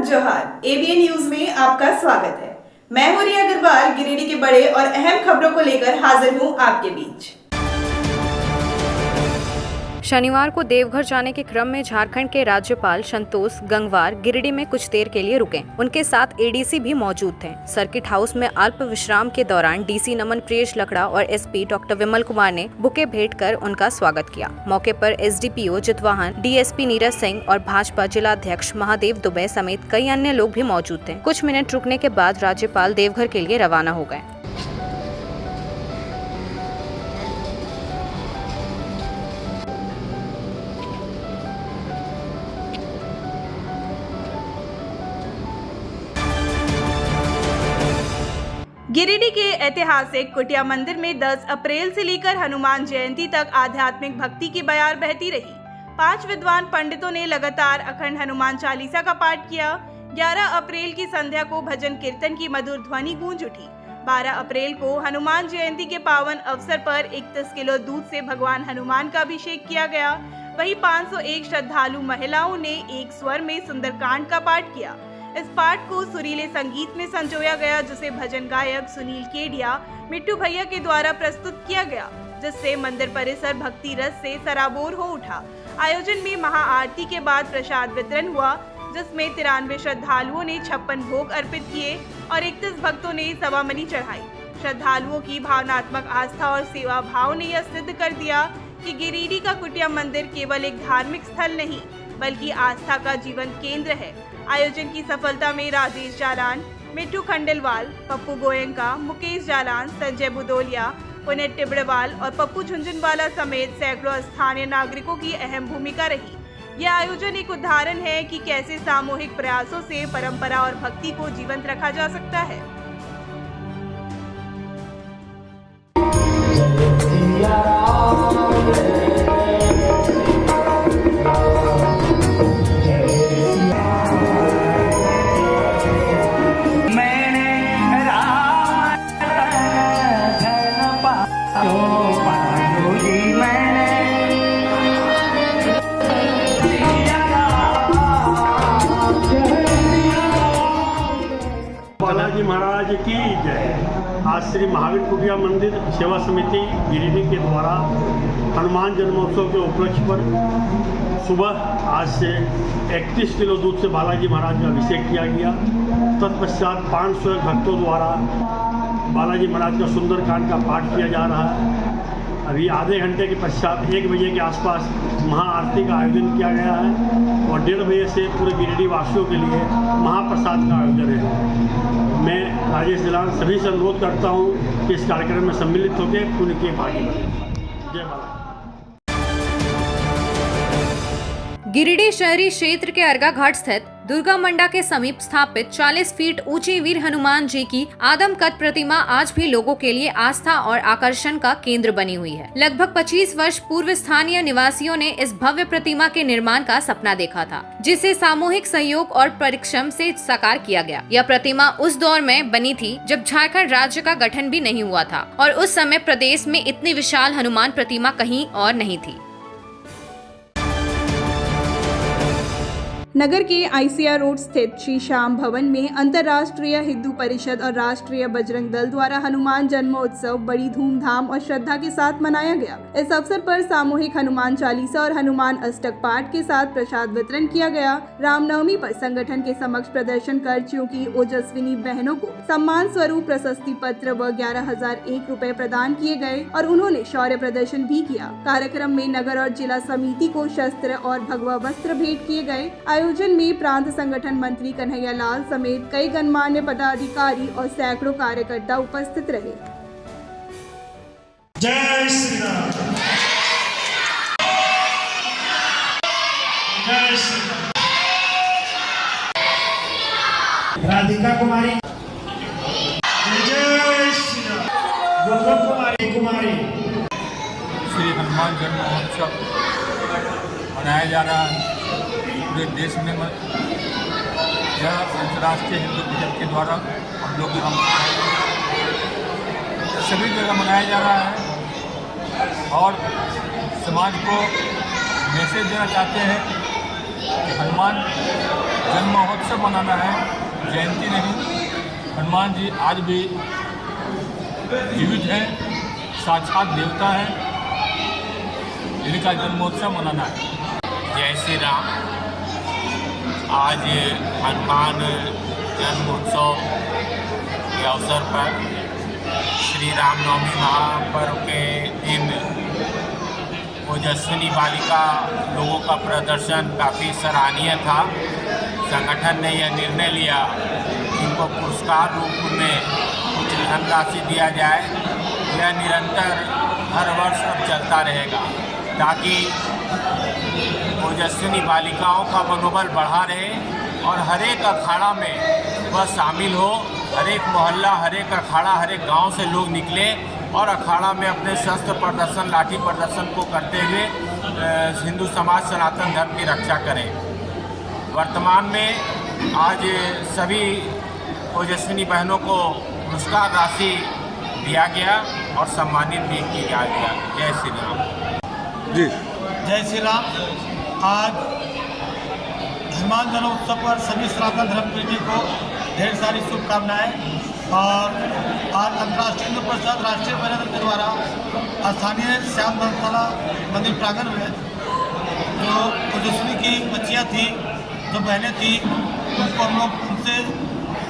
जोहार। ABN news में आपका स्वागत है। मैं हूं रिया अग्रवाल। गिरिडीह के बड़े और अहम खबरों को लेकर हाजिर हूं आपके बीच। शनिवार को देवघर जाने के क्रम में झारखंड के राज्यपाल संतोष गंगवार गिरिडीह में कुछ देर के लिए रुके। उनके साथ एडीसी भी मौजूद थे। सर्किट हाउस में अल्प विश्राम के दौरान डीसी नमन प्रियेश लकड़ा और एसपी डॉक्टर विमल कुमार ने बुके भेंट कर उनका स्वागत किया। मौके पर एसडीपीओ जितवाहन, डीएसपी नीरज सिंह और भाजपा जिलाध्यक्ष महादेव दुबे समेत कई अन्य लोग भी मौजूद थे। कुछ मिनट रुकने के बाद राज्यपाल देवघर के लिए रवाना हो गए। गिरिडीह के ऐतिहासिक कुटिया मंदिर में 10 अप्रैल से लेकर हनुमान जयंती तक आध्यात्मिक भक्ति की बयार बहती रही। 5 विद्वान पंडितों ने लगातार अखंड हनुमान चालीसा का पाठ किया। 11 अप्रैल की संध्या को भजन कीर्तन की मधुर ध्वनि गूंज उठी। 12 अप्रैल को हनुमान जयंती के पावन अवसर पर 31 किलो दूध से भगवान हनुमान का अभिषेक किया गया। वहीं 501 श्रद्धालु महिलाओं ने एक स्वर में सुंदरकांड का पाठ किया। इस पाठ को सुरीले संगीत में संजोया गया, जिसे भजन गायक सुनील केडिया मिट्टू भैया के द्वारा प्रस्तुत किया गया, जिससे मंदिर परिसर भक्ति रस से सराबोर हो उठा। आयोजन में महाआरती के बाद प्रसाद वितरण हुआ, जिसमें 93 श्रद्धालुओं ने 56 भोग अर्पित किए और 31 भक्तों ने सवामनी चढ़ाई। श्रद्धालुओं की भावनात्मक आस्था और सेवा भाव ने यह सिद्ध कर दिया कि गिरिडीह का कुटिया मंदिर केवल एक धार्मिक स्थल नहीं, बल्कि आस्था का जीवन केंद्र है। आयोजन की सफलता में राजेश जालान, मिट्टू खंडेलवाल, पप्पू गोयंका, मुकेश जालान, संजय बुदोलिया, पुनीत टिबड़ेवाल और पप्पू झुंझुनवाला समेत सैकड़ों स्थानीय नागरिकों की अहम भूमिका रही। यह आयोजन एक उदाहरण है कि कैसे सामूहिक प्रयासों से परंपरा और भक्ति को जीवंत रखा जा सकता है। बालाजी महाराज की जय। आज श्री महावीर कुटिया मंदिर सेवा समिति गिरिडीह के द्वारा हनुमान जन्मोत्सव के उपलक्ष्य पर सुबह आज से 31 किलो दूध से बालाजी महाराज का अभिषेक किया गया। तत्पश्चात 500 भक्तों द्वारा बालाजी महाराज का सुंदरकांड का पाठ किया जा रहा है। अभी आधे घंटे के पश्चात 1 बजे के आसपास महाआरती का आयोजन किया गया है और 1:30 बजे से पूरे गिरिडीह वासियों के लिए महाप्रसाद का आयोजन है। मैं राजेश जिलान सभी से अनुरोध करता हूँ कि इस कार्यक्रम में सम्मिलित होकर पुण्य के भागी बने। जय बाला। गिरिडीह शहरी क्षेत्र के अर्गा घाट स्थित दुर्गा मंडा के समीप स्थापित 40 फीट ऊंची वीर हनुमान जी की आदमकद प्रतिमा आज भी लोगों के लिए आस्था और आकर्षण का केंद्र बनी हुई है। लगभग 25 वर्ष पूर्व स्थानीय निवासियों ने इस भव्य प्रतिमा के निर्माण का सपना देखा था, जिसे सामूहिक सहयोग और परिश्रम से साकार किया गया। यह प्रतिमा उस दौर में बनी थी जब झारखंड राज्य का गठन भी नहीं हुआ था और उस समय प्रदेश में इतनी विशाल हनुमान प्रतिमा कहीं और नहीं थी। नगर के आईसीआर रोड स्थित श्री श्याम भवन में अंतर्राष्ट्रीय हिंदू परिषद और राष्ट्रीय बजरंग दल द्वारा हनुमान जन्मोत्सव बड़ी धूमधाम और श्रद्धा के साथ मनाया गया। इस अवसर पर सामूहिक हनुमान चालीसा और हनुमान अष्टक पाठ के साथ प्रसाद वितरण किया गया। रामनवमी पर संगठन के समक्ष प्रदर्शन कर की ओजस्विनी बहनों को सम्मान स्वरूप प्रशस्ति पत्र व 11,001 रुपए प्रदान किए गए और उन्होंने शौर्य प्रदर्शन भी किया। कार्यक्रम में नगर और जिला समिति को शस्त्र और भगवा वस्त्र भेंट किए गए। आयोजन में प्रांत संगठन मंत्री कन्हैया लाल समेत कई गणमान्य पदाधिकारी और सैकड़ों कार्यकर्ता उपस्थित रहे। जय श्री राम। जय श्री राम। राधिका कुमारी, जय श्री राम। कुमारी। श्री हनुमान जन्म महोत्सव मनाया जा रहा है पूरे देश में। यह अंतर्राष्ट्रीय हिंदू परिषद के द्वारा हम लोग सभी जगह मनाया जा रहा है और समाज को मैसेज देना चाहते हैं कि हनुमान जन्म महोत्सव मनाना है, जयंती नहीं। हनुमान जी आज भी जीवित हैं, साक्षात देवता हैं, इनका जन्मोत्सव मनाना है। जय श्री राम। आज हनुमान जन्मोत्सव के अवसर पर श्री रामनवमी महापर्व के दिन ओजस्विनी बालिका लोगों का प्रदर्शन काफ़ी सराहनीय था। संगठन ने यह निर्णय लिया इनको पुरस्कार रूप में कुछ धनराशि दिया जाए। यह निरंतर हर वर्ष अब चलता रहेगा ताकि ओजस्विनी बालिकाओं का मनोबल बढ़ा रहे और हर एक अखाड़ा में वह शामिल हो। हर एक मोहल्ला, हर एक अखाड़ा, हर एक गांव से लोग निकले और अखाड़ा में अपने शस्त्र प्रदर्शन, लाठी प्रदर्शन को करते हुए हिंदू समाज सनातन धर्म की रक्षा करें। वर्तमान में आज सभी ओजस्विनी बहनों को पुरस्कार राशि दिया गया और सम्मानित भी किया गया। जय श्री राम। जी जय श्री राम। आज हनुमान जन्मोत्सव पर सभी सनातन धर्म प्रेमी को ढेर सारी शुभकामनाएं। और आज अंतर्राष्ट्रीय हिंदू परिषद राष्ट्रीय महिला दल के द्वारा स्थानीय श्याम धर्मशाला मंदिर प्रांगण में जो ओजस्विनी की बच्चियाँ थी, जो बहनें थी, उनको हम लोग उनसे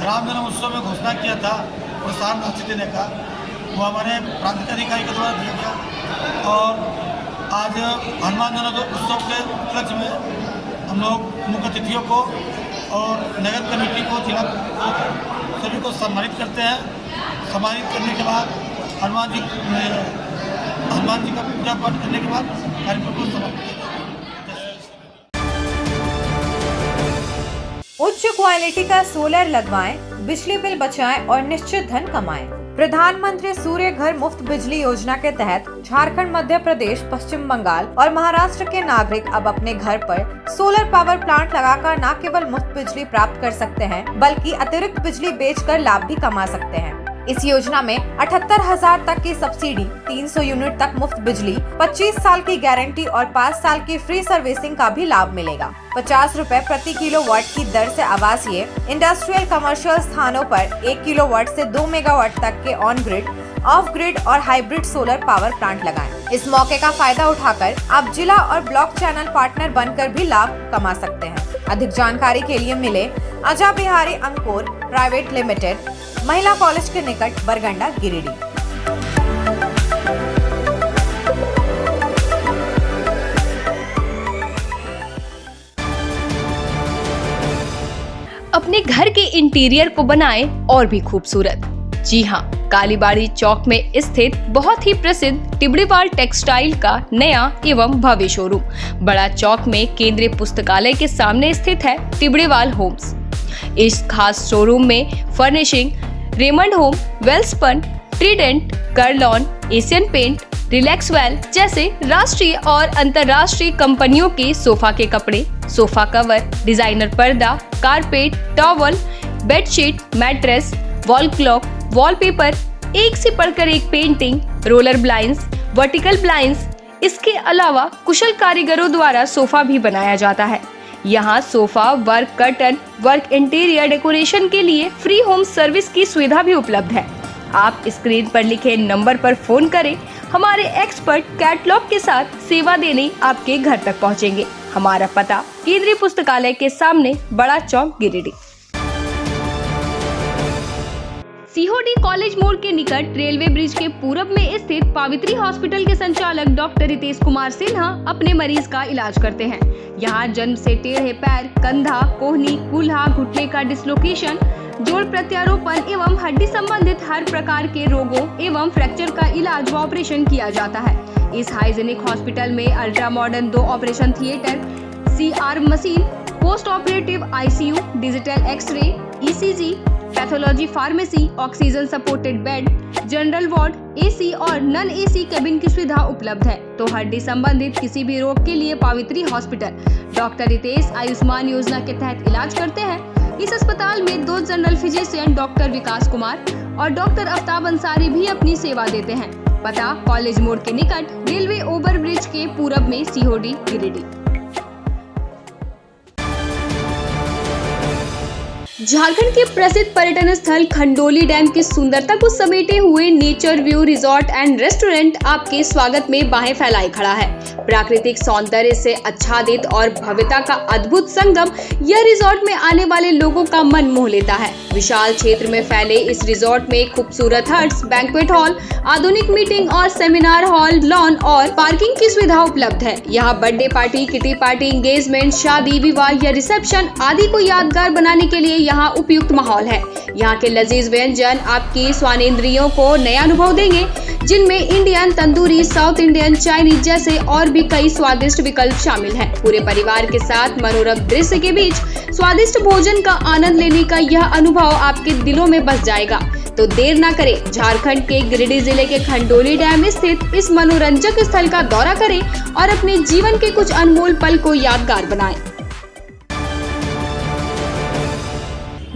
राम जन्म उत्सव में घोषणा किया था प्रोत्साहन राशि देने का। वो हमारे प्रांतीय अधिकारी के द्वारा दिया गया और आज हनुमान जन्म उत्सव के उपलक्ष्य में हम लोग मुख्य अतिथियों को और नगर कमेटी को, जिला को, सभी को सम्मानित करते हैं। सम्मानित करने के बाद हनुमान जी का पूजा पाठ करने के बाद कार्यक्रम को समाप्त किया। उच्च क्वालिटी का सोलर लगवाएं, बिजली बिल बचाएं और निश्चित धन कमाएं। प्रधानमंत्री सूर्य घर मुफ्त बिजली योजना के तहत झारखंड, मध्य प्रदेश, पश्चिम बंगाल और महाराष्ट्र के नागरिक अब अपने घर पर सोलर पावर प्लांट लगाकर न केवल मुफ्त बिजली प्राप्त कर सकते हैं बल्कि अतिरिक्त बिजली बेचकर लाभ भी कमा सकते हैं। इस योजना में 78,000 तक की सब्सिडी, 300 यूनिट तक मुफ्त बिजली, 25 साल की गारंटी और 5 साल की फ्री सर्विसिंग का भी लाभ मिलेगा। 50 रुपए प्रति किलोवाट की दर से आवासीय, इंडस्ट्रियल, कमर्शियल स्थानों पर 1 किलोवाट से 2 मेगावाट तक के ऑन ग्रिड, ऑफ ग्रिड और हाइब्रिड सोलर पावर प्लांट लगाएं। इस मौके का फायदा उठाकर आप जिला और ब्लॉक चैनल पार्टनर बनकर भी लाभ कमा सकते हैं। अधिक जानकारी के लिए मिले अजय बिहारी अंकुर प्राइवेट लिमिटेड, महिला कॉलेज के निकट, बरगंडा, गिरिडीह। अपने घर के इंटीरियर को बनाएं और भी खूबसूरत। जी हाँ, कालीबाड़ी चौक में स्थित बहुत ही प्रसिद्ध टिबड़ीवाल टेक्सटाइल का नया एवं भव्य शोरूम बड़ा चौक में केंद्रीय पुस्तकालय के सामने स्थित है टिबड़ीवाल होम्स। इस खास शोरूम में furnishing, Raymond Home, Welspun, Trident, Kurlon, Asian Paint, Relaxwell जैसे राष्ट्रीय और अंतर्राष्ट्रीय कंपनियों के सोफा के कपड़े, सोफा कवर, डिजाइनर पर्दा, carpet, towel, bedsheet, mattress, wall clock, wallpaper, एक से बढ़कर एक painting, roller blinds, vertical blinds, इसके अलावा कुशल कारीगरों द्वारा सोफा भी बनाया जाता है। यहाँ sofa work, curtain work, interior decoration के लिए फ्री होम सर्विस की सुविधा भी उपलब्ध है। आप स्क्रीन पर लिखे नंबर पर फोन करें, हमारे एक्सपर्ट कैटलॉग के साथ सेवा देने आपके घर तक पहुँचेंगे। हमारा पता केंद्रीय पुस्तकालय के सामने, बड़ा चौक, गिरिडीह। सीहोडी कॉलेज मोड़ के निकट रेलवे ब्रिज के पूरब में स्थित पावित्री हॉस्पिटल के संचालक डॉक्टर रितेश कुमार सिन्हा अपने मरीज का इलाज करते हैं। यहाँ जन्म से टेढ़े पैर, कंधा, कोहनी, कूल्हा, घुटने का डिसलोकेशन, जोड़ प्रत्यारोपण एवं हड्डी संबंधित हर प्रकार के रोगों एवं फ्रैक्चर का इलाज व ऑपरेशन किया जाता है। इस हाइजेनिक हॉस्पिटल में ultra modern 2 operation theatre, CR machine, post operative ICU, digital x ray, ECG, pathology pharmacy, oxygen supported bed, general ward, AC और नॉन AC केबिन की सुविधा उपलब्ध है। तो हड्डी संबंधित किसी भी रोग के लिए पावित्री हॉस्पिटल डॉक्टर रितेश आयुष्मान योजना के तहत इलाज करते हैं। इस अस्पताल में 2 जनरल फिजिशियन डॉक्टर विकास कुमार और डॉक्टर आफ्ताब अंसारी भी अपनी सेवा देते हैं। पता कॉलेज मोड़ के निकट रेलवे ओवर ब्रिज के पूरब में, सीहोडी, गिरिडीह। झारखंड के प्रसिद्ध पर्यटन स्थल खंडोली डैम की सुंदरता को समेटे हुए nature view resort and restaurant आपके स्वागत में बाहें फैलाए खड़ा है। प्राकृतिक सौंदर्य से आच्छादित और भव्यता का अद्भुत संगम यह रिजॉर्ट में आने वाले लोगों का मन मोह लेता है। विशाल क्षेत्र में फैले इस रिजॉर्ट में खूबसूरत हट्स, बैंक्वेट हॉल, आधुनिक मीटिंग और सेमिनार हॉल, लॉन और पार्किंग की सुविधा उपलब्ध है। यहाँ birthday party, kitty party, engagement, शादी, विवाह या रिसेप्शन आदि को यादगार बनाने के लिए यहाँ उपयुक्त माहौल है। यहाँ के लजीज व्यंजन आपकी स्वानेंद्रियों को नया अनुभव देंगे, जिनमें Indian, tandoori, south Indian, Chinese जैसे और भी कई स्वादिष्ट विकल्प शामिल हैं। पूरे परिवार के साथ मनोरम दृश्य के बीच स्वादिष्ट भोजन का आनंद लेने का यह अनुभव आपके दिलों में बस जाएगा। तो देर ना करें, झारखंड के गिरिडीह जिले के खंडोली डैम स्थित इस मनोरंजक स्थल का दौरा करें और अपने जीवन के कुछ अनमोल पल को यादगार बनाएं।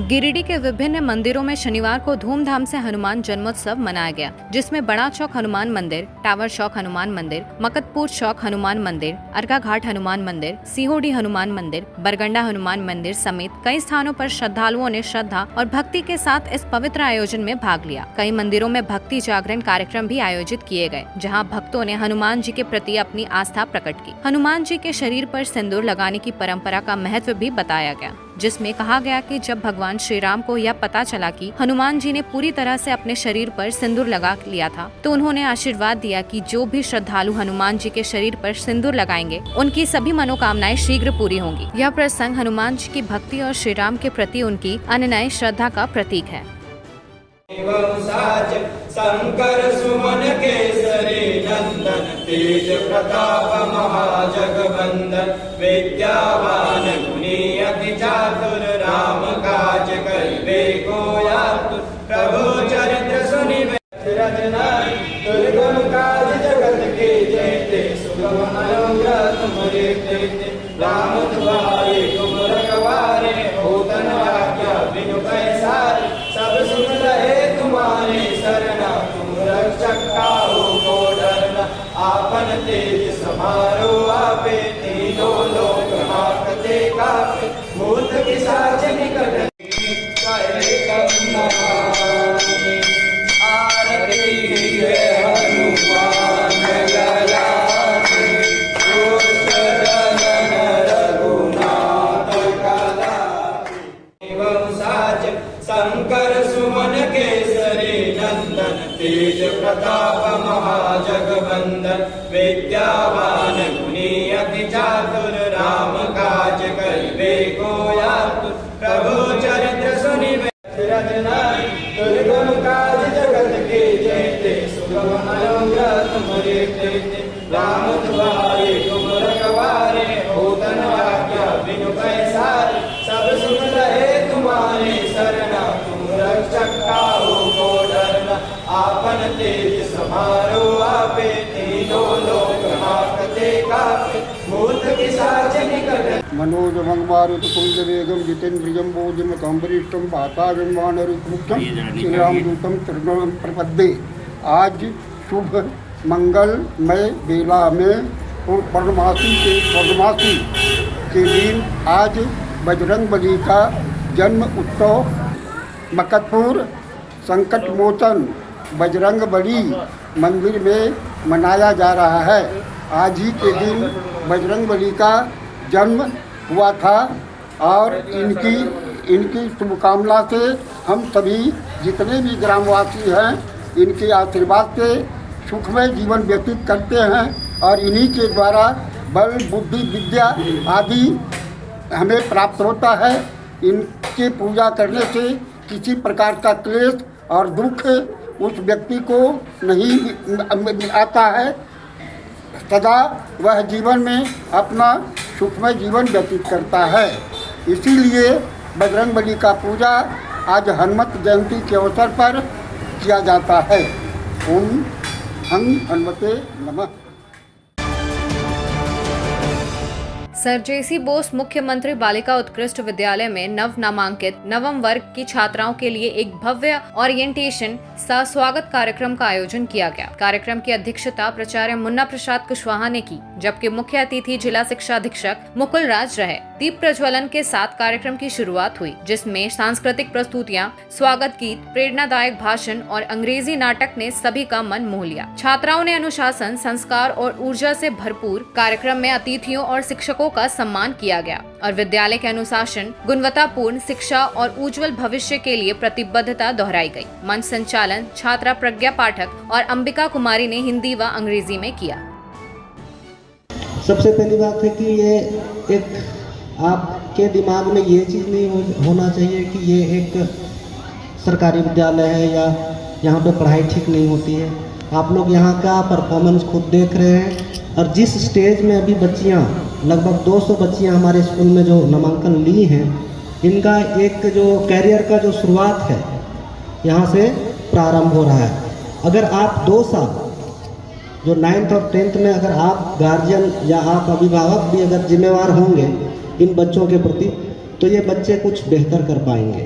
गिरिडीह के विभिन्न मंदिरों में शनिवार को धूमधाम से हनुमान जन्मोत्सव मनाया गया, जिसमें बड़ा चौक हनुमान मंदिर, टावर चौक हनुमान मंदिर, मकतपुर चौक हनुमान मंदिर, अर्का घाट हनुमान मंदिर, सीहोडी हनुमान मंदिर, बरगंडा हनुमान मंदिर समेत कई स्थानों पर श्रद्धालुओं ने श्रद्धा और भक्ति के साथ इस पवित्र आयोजन में भाग लिया। कई मंदिरों में भक्ति जागरण कार्यक्रम भी आयोजित किए गए, जहाँ भक्तों ने हनुमान जी के प्रति अपनी आस्था प्रकट की। हनुमान जी के शरीर पर सिंदूर लगाने की परंपरा का महत्व भी बताया गया, जिसमें कहा गया कि जब भगवान श्री राम को यह पता चला कि हनुमान जी ने पूरी तरह से अपने शरीर पर सिंदूर लगा लिया था, तो उन्होंने आशीर्वाद दिया कि जो भी श्रद्धालु हनुमान जी के शरीर पर सिंदूर लगाएंगे, उनकी सभी मनोकामनाएं शीघ्र पूरी होंगी। यह प्रसंग हनुमान जी की भक्ति और श्री राम के प्रति उनकी अनन्य श्रद्धा का प्रतीक है। शंकर सुमन केसरी नंदन, तेज प्रताप महाजगवंदन, विद्यावान गुणी अति चातुर, राम काज करिबे को आतुर, प्रभु चरित्र सुनिबे रचना, दुर्गम काज जगत के जेते, सुगम अनुग्रह तुम्हारे देते, राम तुम्हारे तुम रखवारे, होतन आज्ञा बिनु पैसारे, सब सुन रहे तुम्हारे शरणा, तुम रक्षक काहू को डरना, आपन तेज समारो आपे, तीनों लोक हाकते कापे, भूत पिशाच निकट आरती है हनुमान ललाटे, रघुनाथ कलाटे, वंशाच शंकर सुमन केसरी नंदन, तेज प्रताप महाजगवंदन, विद्यावान गुणी अति चातुर, राम काज करिबे को आतुर, प्रभु चरित्र सुनिबे रचना, दुर्गम काज जगत के जेते, सुगम अनुग्रह तुम्हारे देते, राम तुम्हारे तुम रखवारे, होतन आज्ञा बिनु पैसारे, सब सुन रहे तुम्हारे शरणा, तुम रक्षक काहू को डरना, आपन तेज समारो आपे, तीनों लोक हाकते कापे, भूत पिशाच निकट मनोजमं मारुततुल्यवेगं जितेन्द्रियं बोधिमतं वरिष्ठं वातागं वानरयूथमुख्यं श्रीरामदूतं शरणं प्रपद्ये। आज शुभ मंगलमय बेला में पूर्णमासी के दिन आज बजरंगबली का जन्म उत्सव मकतपुर संकट मोचन बजरंगबली मंदिर में मनाया जा रहा है। आज ही के दिन बजरंगबली का जन्म हुआ था और इनकी शुभकामना से हम सभी जितने भी ग्रामवासी हैं, इनके आशीर्वाद से सुखमय जीवन व्यतीत करते हैं और इन्हीं के द्वारा बल, बुद्धि, विद्या आदि हमें प्राप्त होता है। इनकी पूजा करने से किसी प्रकार का क्लेश और दुख उस व्यक्ति को नहीं आता है, सदा वह जीवन में अपना सुखमय जीवन व्यतीत करता है। इसीलिए बजरंगबली का पूजा आज हनुमत जयंती के अवसर पर किया जाता है। ओम हं हनुमते नमः। सर जेसी बोस मुख्यमंत्री बालिका उत्कृष्ट विद्यालय में नव नामांकित नवम वर्ग की छात्राओं के लिए एक भव्य ओरिएंटेशन सह स्वागत कार्यक्रम का आयोजन किया गया। कार्यक्रम की अध्यक्षता प्राचार्य मुन्ना प्रसाद कुशवाहा ने की, जबकि मुख्य अतिथि जिला शिक्षा अधीक्षक मुकुल राज रहे। दीप प्रज्वलन के साथ कार्यक्रम की शुरुआत हुई, जिसमें सांस्कृतिक प्रस्तुतियां, स्वागत गीत, प्रेरणादायक भाषण और अंग्रेजी नाटक ने सभी का मन मोह लिया। छात्राओं ने अनुशासन, संस्कार और ऊर्जा से भरपूर कार्यक्रम में अतिथियों और शिक्षकों का सम्मान किया गया और विद्यालय के अनुशासन, गुणवत्तापूर्ण शिक्षा और उज्जवल भविष्य के लिए प्रतिबद्धता दोहराई गई। मंच संचालन छात्रा प्रज्ञा पाठक और अंबिका कुमारी ने हिंदी व अंग्रेजी में किया। सबसे पहली बात है कि ये एक आपके दिमाग में ये चीज़ नहीं होना चाहिए कि ये एक सरकारी विद्यालय है या यहाँ पे पढ़ाई ठीक नहीं होती है। आप लोग यहाँ का परफॉर्मेंस खुद देख रहे हैं और जिस स्टेज में अभी बच्चियाँ, लगभग 200 बच्चियाँ हमारे स्कूल में जो नामांकन ली हैं, इनका एक जो कैरियर का जो शुरुआत है यहाँ से प्रारंभ हो रहा है। अगर आप 2 साल जो 9th और 10th में अगर आप गार्जियन या आप अभिभावक भी अगर जिम्मेवार होंगे इन बच्चों के प्रति, तो ये बच्चे कुछ बेहतर कर पाएंगे।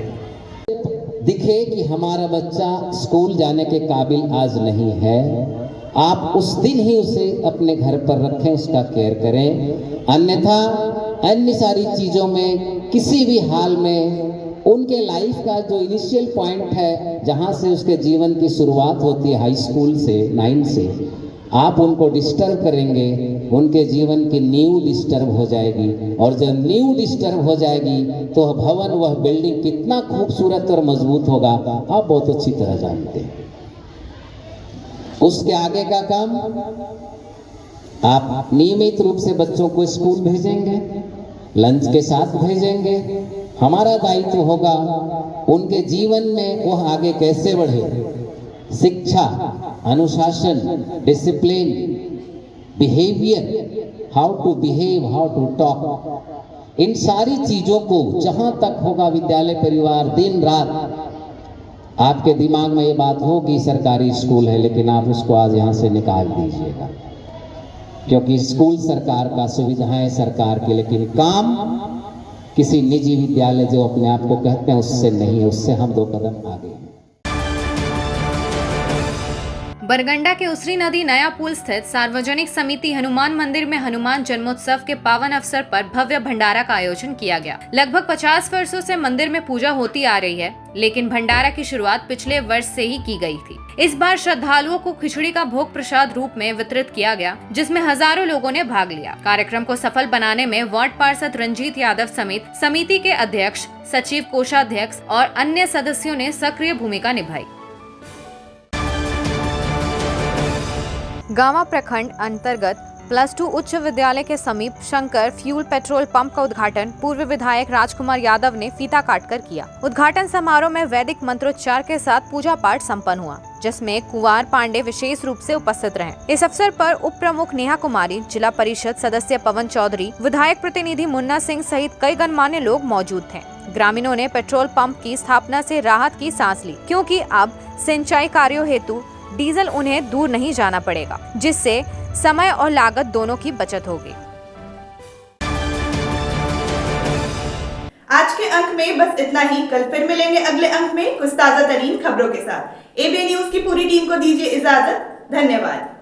दिखे कि हमारा बच्चा स्कूल जाने के काबिल आज नहीं है, आप उस दिन ही उसे अपने घर पर रखें, उसका केयर करें। अन्यथा अन्य सारी चीज़ों में किसी भी हाल में उनके लाइफ का जो इनिशियल पॉइंट है, जहाँ से उसके जीवन की शुरुआत होती है, हाई स्कूल से, 9 से, आप उनको डिस्टर्ब करेंगे, उनके जीवन की नींव डिस्टर्ब हो जाएगी। और जब नींव डिस्टर्ब हो जाएगी तो वह भवन, वह बिल्डिंग कितना खूबसूरत और मजबूत होगा, आप बहुत अच्छी तरह जानते हैं। उसके आगे का काम आप नियमित रूप से बच्चों को स्कूल भेजेंगे, लंच के साथ भेजेंगे। हमारा दायित्व होगा उनके जीवन में वह आगे कैसे बढ़े, शिक्षा, अनुशासन, discipline, behaviour, how to behave, how to talk, इन सारी चीज़ों को जहाँ तक होगा विद्यालय परिवार दिन रात, आपके दिमाग में ये बात हो कि सरकारी स्कूल है, लेकिन आप उसको आज यहाँ से निकाल दीजिएगा, क्योंकि स्कूल सरकार का, सुविधाएं सरकार की, लेकिन काम किसी निजी विद्यालय जो अपने आप को कहते हैं उससे नहीं है। उससे हम 2 कदम आगे हैं। बरगंडा के उसरी नदी नया पुल स्थित सार्वजनिक समिति हनुमान मंदिर में हनुमान जन्मोत्सव के पावन अवसर पर भव्य भंडारा का आयोजन किया गया। लगभग 50 वर्षों से मंदिर में पूजा होती आ रही है, लेकिन भंडारा की शुरुआत पिछले वर्ष से ही की गई थी। इस बार श्रद्धालुओं को खिचड़ी का भोग प्रसाद रूप में वितरित किया गया, जिसमें हजारों लोगों ने भाग लिया। कार्यक्रम को सफल बनाने में वार्ड पार्षद रंजीत यादव समेत समिति के अध्यक्ष, सचिव, कोषाध्यक्ष और अन्य सदस्यों ने सक्रिय भूमिका निभाई। गांवा प्रखंड अंतर्गत +2 उच्च विद्यालय के समीप शंकर फ्यूल पेट्रोल पंप का उद्घाटन पूर्व विधायक राजकुमार यादव ने फीता काटकर किया। उद्घाटन समारोह में वैदिक मंत्रोच्चार के साथ पूजा पाठ संपन्न हुआ, जिसमें कुंवर पांडे विशेष रूप से उपस्थित रहे। इस अवसर पर उप प्रमुख नेहा कुमारी, जिला परिषद सदस्य पवन चौधरी, विधायक प्रतिनिधि मुन्ना सिंह सहित कई गणमान्य लोग मौजूद थे। ग्रामीणों ने पेट्रोल पंप की स्थापना से राहत की सांस ली, क्योंकि अब सिंचाई कार्यों हेतु डीजल उन्हें दूर नहीं जाना पड़ेगा, जिससे समय और लागत दोनों की बचत होगी। आज के अंक में बस इतना ही। कल फिर मिलेंगे अगले अंक में कुछ ताजा तरीन खबरों के साथ। एबीएन न्यूज की पूरी टीम को दीजिए इजाजत। धन्यवाद।